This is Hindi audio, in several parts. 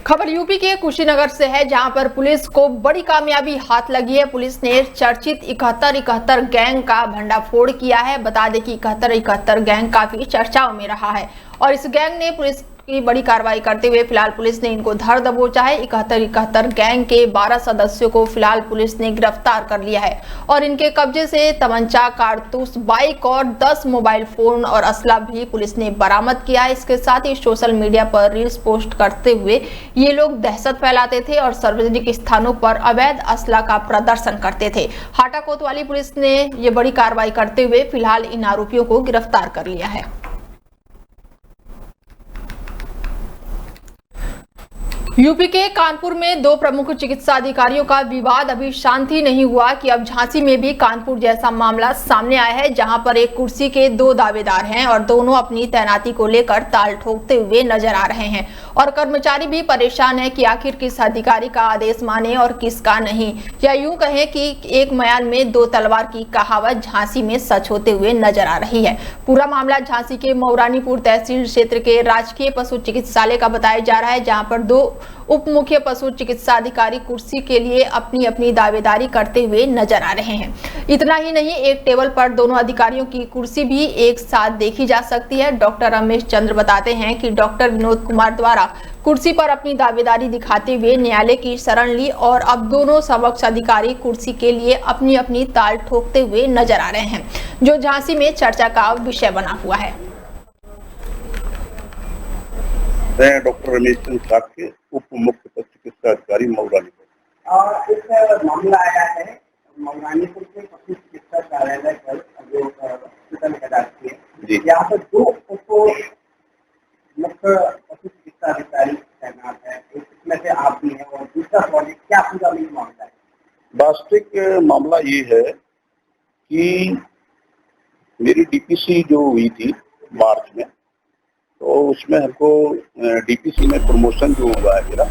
खबर यूपी के कुशीनगर से है, जहां पर पुलिस को बड़ी कामयाबी हाथ लगी है। पुलिस ने चर्चित 71 गैंग का भंडाफोड़ किया है। बता दें कि 71 गैंग काफी चर्चाओं में रहा है और इस गैंग ने पुलिस की बड़ी कार्रवाई करते हुए फिलहाल पुलिस ने इनको धर दबोचा है। 71 गैंग के 12 सदस्यों को फिलहाल पुलिस ने गिरफ्तार कर लिया है और इनके कब्जे से तमंचा, कारतूस, बाइक और 10 मोबाइल फोन और असला भी पुलिस ने बरामद किया है। इसके साथ ही सोशल मीडिया पर रील्स पोस्ट करते हुए ये लोग दहशत फैलाते थे और सार्वजनिक स्थानों पर अवैध असला का प्रदर्शन करते थे। हाटा कोतवाली पुलिस ने ये बड़ी कार्रवाई करते हुए फिलहाल इन आरोपियों को गिरफ्तार कर लिया है। यूपी के कानपुर में दो प्रमुख चिकित्सा अधिकारियों का विवाद अभी शांति नहीं हुआ कि अब झांसी में भी कानपुर जैसा मामला सामने आया है, जहां पर एक कुर्सी के दो दावेदार हैं और दोनों अपनी तैनाती को लेकर ताल ठोकते हुए नजर आ रहे हैं और कर्मचारी भी परेशान है कि आखिर किस अधिकारी का आदेश माने और किसका नहीं, या यूं कहें कि एक म्यान में दो तलवार की कहावत झांसी में सच होते हुए नजर आ रही है। पूरा मामला झांसी के मौरानीपुर तहसील क्षेत्र के राजकीय पशु चिकित्सालय का बताया जा रहा है, जहां पर दो उप मुख्य पशु चिकित्सा अधिकारी कुर्सी के लिए अपनी अपनी दावेदारी करते हुए नजर आ रहे हैं। इतना ही नहीं, एक टेबल पर दोनों अधिकारियों की कुर्सी भी एक साथ देखी जा सकती है। डॉक्टर रमेश चंद्र बताते हैं कि डॉक्टर विनोद कुमार द्वारा कुर्सी पर अपनी दावेदारी दिखाते हुए न्यायालय की शरण ली और अब दोनों समक्ष अधिकारी कुर्सी के लिए अपनी अपनी ताल ठोकते हुए नजर आ रहे हैं, जो झांसी में चर्चा का विषय बना हुआ है। मैं डॉक्टर रमेश चंद्र साहब के उप मुख्य पशु चिकित्सा अधिकारी मौरानीपुर। एक मामला आया है मौरानीपुर के पशु चिकित्सा कार्यालय पर, जो हॉस्पिटल है, यहाँ पर दो उप मुख्य पशु चिकित्सा अधिकारी तैनात है, इसमें से आप भी हैं और दूसरा प्रोजेक्ट, क्या पूरा मामला है? वास्तविक मामला ये है कि मेरी डीपीसी जो हुई थी मार्च में, तो उसमें हमको डीपीसी में प्रमोशन जो हुआ है मेरा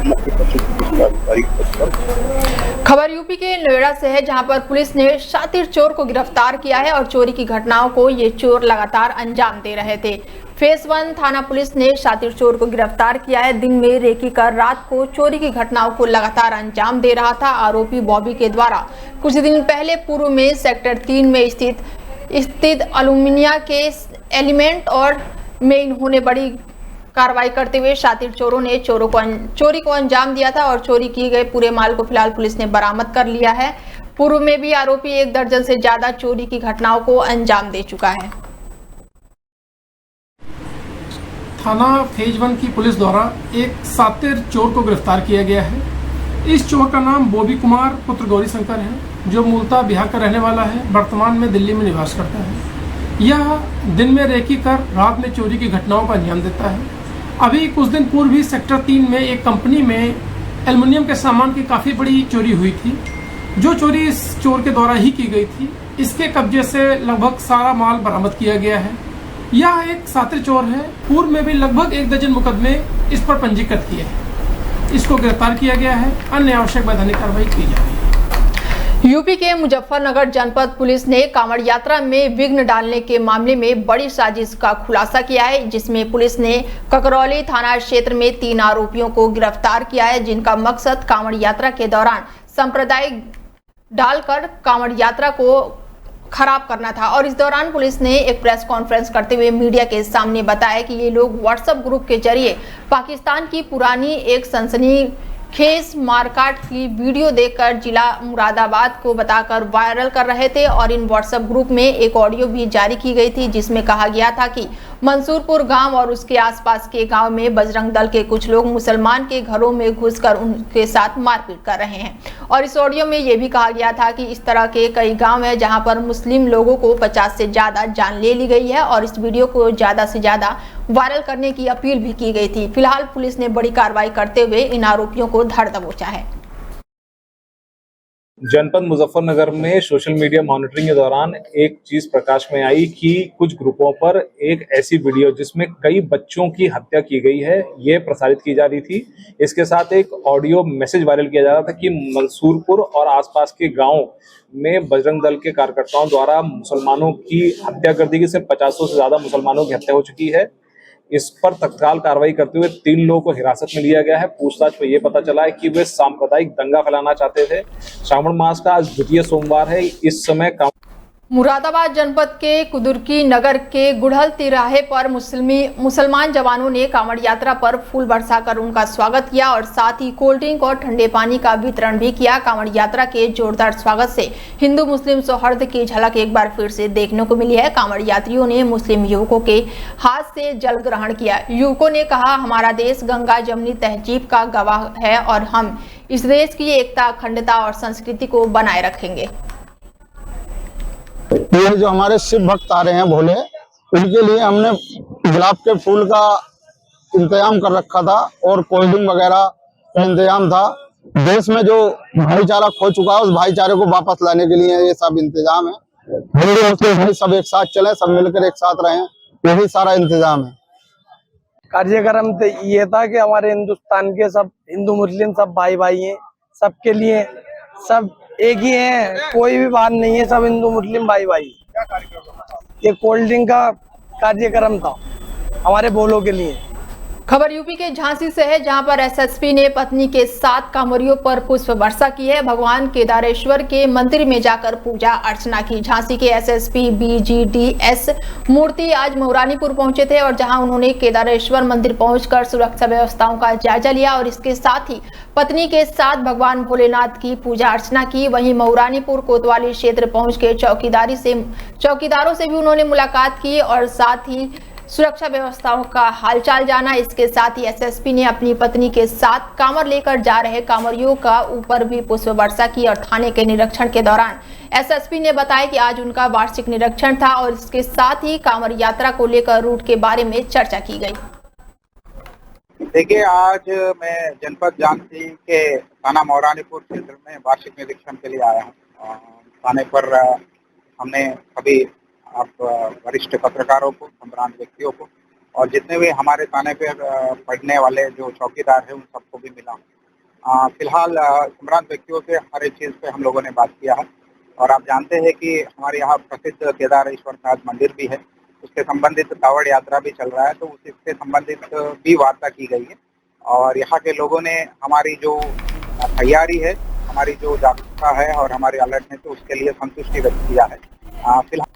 मुख्य पशु चिकित्सा अधिकारी पद पर। खबर यूपी के नोएडा से है, जहां पर पुलिस ने शातिर चोर को गिरफ्तार किया है और चोरी की घटनाओं को ये चोर लगातार अंजाम दे रहे थे। फेस 1 थाना पुलिस ने शातिर चोर को गिरफ्तार किया है। दिन में रेकी कर रात को चोरी की घटनाओं को लगातार अंजाम दे रहा था। आरोपी बॉबी के द्वारा कुछ दिन पहले पूर्व में सेक्टर 3 में स्थित एल्यूमिनिया के एलिमेंट और में इन्होंने बड़ी कार्रवाई करते हुए शातिर चोरों ने चोरी को अंजाम दिया था और चोरी की गए पूरे माल को फिलहाल पुलिस ने बरामद कर लिया है। पूर्व में भी आरोपी 1 दर्जन से ज्यादा चोरी की घटनाओं को अंजाम दे चुका है। थाना फेज 1 की पुलिस द्वारा एक शातिर चोर को गिरफ्तार किया गया है। इस चोर का नाम बॉबी कुमार पुत्र गौरी शंकर है, जो मूलतः बिहार का रहने वाला है, वर्तमान में दिल्ली में निवास करता है। यह दिन में रेकी कर रात में चोरी की घटनाओं को अंजाम देता है। अभी कुछ दिन पूर्व भी सेक्टर 3 में एक कंपनी में एल्युमिनियम के सामान की काफ़ी बड़ी चोरी हुई थी, जो चोरी इस चोर के द्वारा ही की गई थी। इसके कब्जे से लगभग सारा माल बरामद किया गया है। यह एक शातिर चोर है। पूर्व में भी लगभग 1 दर्जन मुकदमे इस पर पंजीकृत किए हैं। इसको गिरफ्तार किया गया है। अन्य आवश्यक वैधानिक कार्रवाई की जा रही है। यूपी के मुजफ्फरनगर जनपद पुलिस ने कांवड़ यात्रा में विघ्न डालने के मामले में बड़ी साजिश का खुलासा किया है, जिसमें पुलिस ने ककरौली थाना क्षेत्र में 3 आरोपियों को गिरफ्तार किया है, जिनका मकसद कांवड़ यात्रा के दौरान सांप्रदायिक डालकर कांवड़ यात्रा को खराब करना था। और इस दौरान पुलिस ने एक प्रेस कॉन्फ्रेंस करते हुए मीडिया के सामने बताया कि ये लोग व्हाट्सएप ग्रुप के जरिए पाकिस्तान की पुरानी एक सनसनीखेज मारकाट की वीडियो देखकर जिला मुरादाबाद को बताकर वायरल कर रहे थे और इन व्हाट्सएप ग्रुप में एक ऑडियो भी जारी की गई थी, जिसमें कहा गया था कि मंसूरपुर गांव और उसके आसपास के गांव में बजरंग दल के कुछ लोग मुसलमान के घरों में घुसकर उनके साथ मारपीट कर रहे हैं। और इस ऑडियो में यह भी कहा गया था कि इस तरह के कई गांव हैं जहां पर मुस्लिम लोगों को 50 से ज्यादा जान ले ली गई है और इस वीडियो को ज्यादा से ज्यादा वायरल करने की अपील भी की गई थी। फिलहाल पुलिस ने बड़ी कार्रवाई करते हुए इन आरोपियों को धर दबोचा है। जनपद मुजफ्फरनगर में सोशल मीडिया मॉनिटरिंग के दौरान एक चीज प्रकाश में आई कि कुछ ग्रुपों पर एक ऐसी वीडियो जिसमें कई बच्चों की हत्या की गई है, ये प्रसारित की जा रही थी। इसके साथ एक ऑडियो मैसेज वायरल किया जा रहा था कि मंसूरपुर और आसपास के गांव में बजरंग दल के कार्यकर्ताओं द्वारा मुसलमानों की हत्या कर दी गई। सिर्फ 50 से ज्यादा मुसलमानों की हत्या हो चुकी है। इस पर तत्काल कार्रवाई करते हुए 3 लोगों को हिरासत में लिया गया है। पूछताछ में ये पता चला है कि वे सांप्रदायिक दंगा फैलाना चाहते थे। श्रावण मास का आज द्वितीय सोमवार है। इस समय मुरादाबाद जनपद के कुदुर्की नगर के गुड़हल तिराहे पर मुसलमान जवानों ने कांवड़ यात्रा पर फूल बरसाकर उनका स्वागत किया और साथ ही कोल्ड ड्रिंक और ठंडे पानी का वितरण भी किया। कांवड़ यात्रा के जोरदार स्वागत से हिंदू मुस्लिम सौहार्द की झलक एक बार फिर से देखने को मिली है। कांवड़ यात्रियों ने मुस्लिम युवकों के हाथ से जल ग्रहण किया। युवकों ने कहा, हमारा देश गंगा जमनी तहजीब का गवाह है और हम इस देश की एकता, अखंडता और संस्कृति को बनाए रखेंगे। ये जो हमारे शिव भक्त आ रहे हैं भोले, उनके लिए हमने गुलाब के फूल का इंतजाम कर रखा था और कोल्ड ड्रिंक वगैरह का इंतजाम था। देश में जो भाईचारा खो चुका है उस भाईचारे को वापस लाने के लिए ये सब इंतजाम है। हिंदू मुस्लिम भाई सब एक साथ चले, सब मिलकर एक साथ रहें, यही सारा इंतजाम है। कार्यक्रम तो ये था कि हमारे हिंदुस्तान के सब हिंदू मुस्लिम सब भाई भाई हैं, सबके लिए सब एक ही है, कोई भी बात नहीं है, सब हिंदू मुस्लिम भाई भाई। ये कोल्ड ड्रिंक का कार्यक्रम था हमारे बोलो के लिए। खबर यूपी के झांसी से है, जहां पर एसएसपी ने पत्नी के साथ कांवरियों पर पुष्प वर्षा की है। भगवान केदारेश्वर के मंदिर में जाकर पूजा अर्चना की। झांसी के एसएसपी BGDS मूर्ति आज मऊरानीपुर पहुंचे थे और जहां उन्होंने केदारेश्वर मंदिर पहुंचकर सुरक्षा व्यवस्थाओं का जायजा लिया और इसके साथ ही पत्नी के साथ भगवान भोलेनाथ की पूजा अर्चना की। वहीं मऊरानीपुर कोतवाली क्षेत्र पहुंच के चौकीदारों से भी उन्होंने मुलाकात की और साथ ही सुरक्षा व्यवस्थाओं का हालचाल जाना। इसके साथ ही एसएसपी ने अपनी पत्नी के साथ कांवर लेकर जा रहे कांवरियों का ऊपर भी पुष्प वर्षा की और थाने के निरीक्षण के दौरान एसएसपी ने बताया कि आज उनका वार्षिक निरीक्षण था और इसके साथ ही कांवर यात्रा को लेकर रूट के बारे में चर्चा की गई। देखिए, आज मैं जनपद झांसी के थाना मऊरानीपुर क्षेत्र में वार्षिक निरीक्षण के लिए आया हूँ। थाने पर हमने सभी आप वरिष्ठ पत्रकारों को, संभ्रांत व्यक्तियों को और जितने भी हमारे थाने पर पढ़ने वाले जो चौकीदार हैं उन सबको भी मिला। फिलहाल संभ्रांत व्यक्तियों से हर एक चीज़ पे हम लोगों ने बात किया है और आप जानते हैं कि हमारे यहाँ प्रसिद्ध केदारेश्वर मंदिर भी है, उसके संबंधित कांवड़ यात्रा भी चल रहा है, तो उससे संबंधित भी वार्ता की गई है और यहाँ के लोगों ने हमारी जो तैयारी है, हमारी जो जागरूकता है और हमारे अलर्टनेस है उसके लिए संतुष्टि व्यक्त किया है। फिलहाल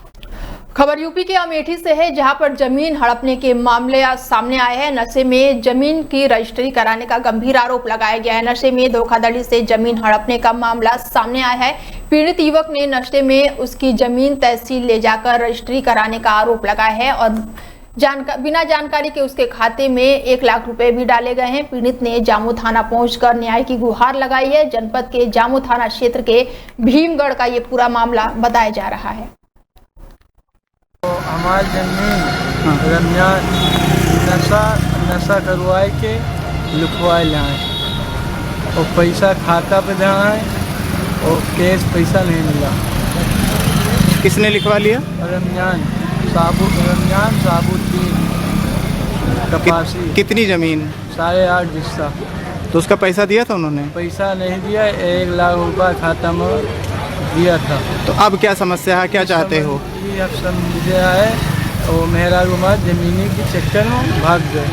खबर यूपी के अमेठी से है, जहां पर जमीन हड़पने के मामले सामने आए हैं। नशे में जमीन की रजिस्ट्री कराने का गंभीर आरोप लगाया गया है। नशे में धोखाधड़ी से जमीन हड़पने का मामला सामने आया है। पीड़ित युवक ने नशे में उसकी जमीन तहसील ले जाकर रजिस्ट्री कराने का आरोप लगाया है और बिना जानकारी के उसके खाते में 1 लाख रुपए भी डाले गए हैं। पीड़ित ने जामू थाना पहुंचकर न्याय की गुहार लगाई है। जनपद के जामू थाना क्षेत्र के भीमगढ़ का ये पूरा मामला बताया जा रहा है। तो हमारी जमीन रमजान नशा करवाए के लिखवाए लाए और पैसा खाता पे जाए और कैश पैसा नहीं मिला। किसने लिखवा लिया? रमजान साबुद्दीन कपासी। कितनी जमीन? 8.5 हिस्सा। तो उसका पैसा दिया था उन्होंने? पैसा नहीं दिया, 1 लाख रुपया खाता में दिया था। तो अब क्या समस्या है, क्या चाहते हो? अब समझा है और मेहरा रुमाल जमीनी के चक्कर में भाग गए,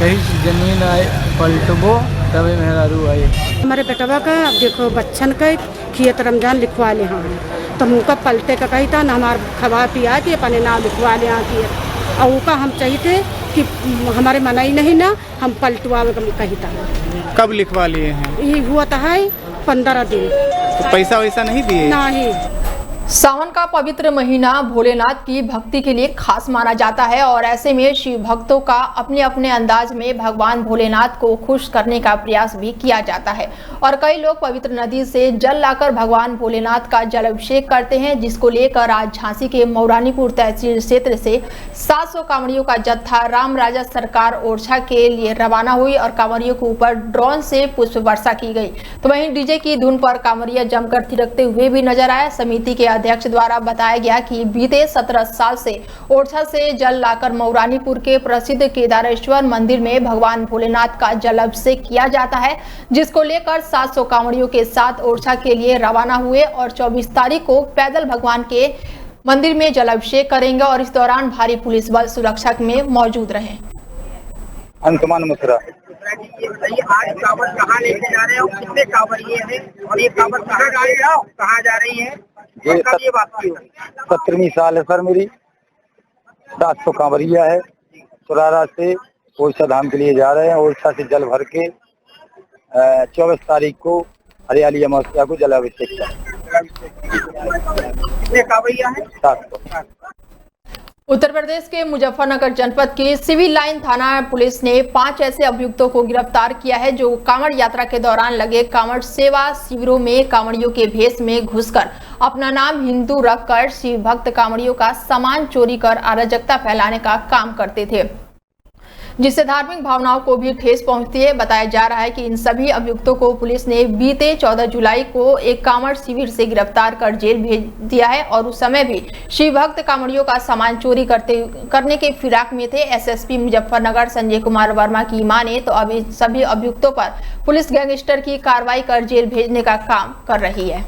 कहीं जमीन आए पलटबो तभी मेहरा रू आए। हमारे बेटवा का अब देखो बच्चन का खेत रमजान लिखवा ले हाँ, तो उनका पलटे का कही था ना हमारे खवा पिया कि अपने नाम लिखवा ले हाँ किए और उनका हम चाहिए कि हमारे मनाई नहीं ना हम पलटवा कही था। कब लिखवा लिए हैं? ये हुआ था 15 दिन। तो पैसा वैसा नहीं दिए? नहीं। सावन का पवित्र महीना भोलेनाथ की भक्ति के लिए खास माना जाता है और ऐसे में शिव भक्तों का अपने अपने अंदाज में भगवान भोलेनाथ को खुश करने का प्रयास भी किया जाता है और कई लोग पवित्र नदी से जल लाकर भगवान भोलेनाथ का जल अभिषेक करते हैं, जिसको लेकर आज झांसी के मऊरानीपुर तहसील क्षेत्र से 700 कांवड़ियों का जत्था राम राजा सरकार ओरछा के लिए रवाना हुई और कांवड़ियों के ऊपर ड्रोन से पुष्प वर्षा की गई। तो वहीं डीजे की धुन पर कांवड़िया जमकर थिरकते हुए भी नजर आया। समिति के अध्यक्ष द्वारा बताया गया कि बीते 17 साल से ओरछा से जल लाकर मऊरानीपुर के प्रसिद्ध केदारेश्वर मंदिर में भगवान भोलेनाथ का जल अभिषेक किया जाता है, जिसको लेकर 700 कांवड़ियों के साथ ओरछा के लिए रवाना हुए और 24 तारीख को पैदल भगवान के मंदिर में जल अभिषेक करेंगे और इस दौरान भारी पुलिस बल सुरक्षा में मौजूद रहे। अंशुमान मिश्रा। आज कांवड़ कहाँ लेके जा रहे हो, कितने कांवड़िए हैं और ये कांवड़ कहाँ जा रही है? ये बात की 17वीं साल है सर मेरी। 700 कांवड़िया है, सुरारा से ओरछा धाम के लिए जा रहे हैं। ओरछा से जल भर के 24 तारीख को हरियाली अमावस्या को जलाभिषेक का। कितने कांवड़िया है? 700। उत्तर प्रदेश के मुजफ्फरनगर जनपद की सिविल लाइन थाना पुलिस ने 5 ऐसे अभियुक्तों को गिरफ्तार किया है जो कांवड़ यात्रा के दौरान लगे कांवड़ सेवा शिविरों में कांवड़ियों के भेष में घुसकर अपना नाम हिंदू रखकर शिव भक्त कांवड़ियों का सामान चोरी कर अराजकता फैलाने का काम करते थे, जिससे धार्मिक भावनाओं को भी ठेस पहुंचती है। बताया जा रहा है कि इन सभी अभियुक्तों को पुलिस ने बीते 14 जुलाई को एक कांवड़ शिविर से गिरफ्तार कर जेल भेज दिया है और उस समय भी शिव भक्त कांवड़ियों का सामान चोरी करने के फिराक में थे। एसएसपी मुजफ्फरनगर संजय कुमार वर्मा की माने तो अभी सभी अभियुक्तों पर पुलिस गैंगस्टर की कार्रवाई कर जेल भेजने का काम कर रही है।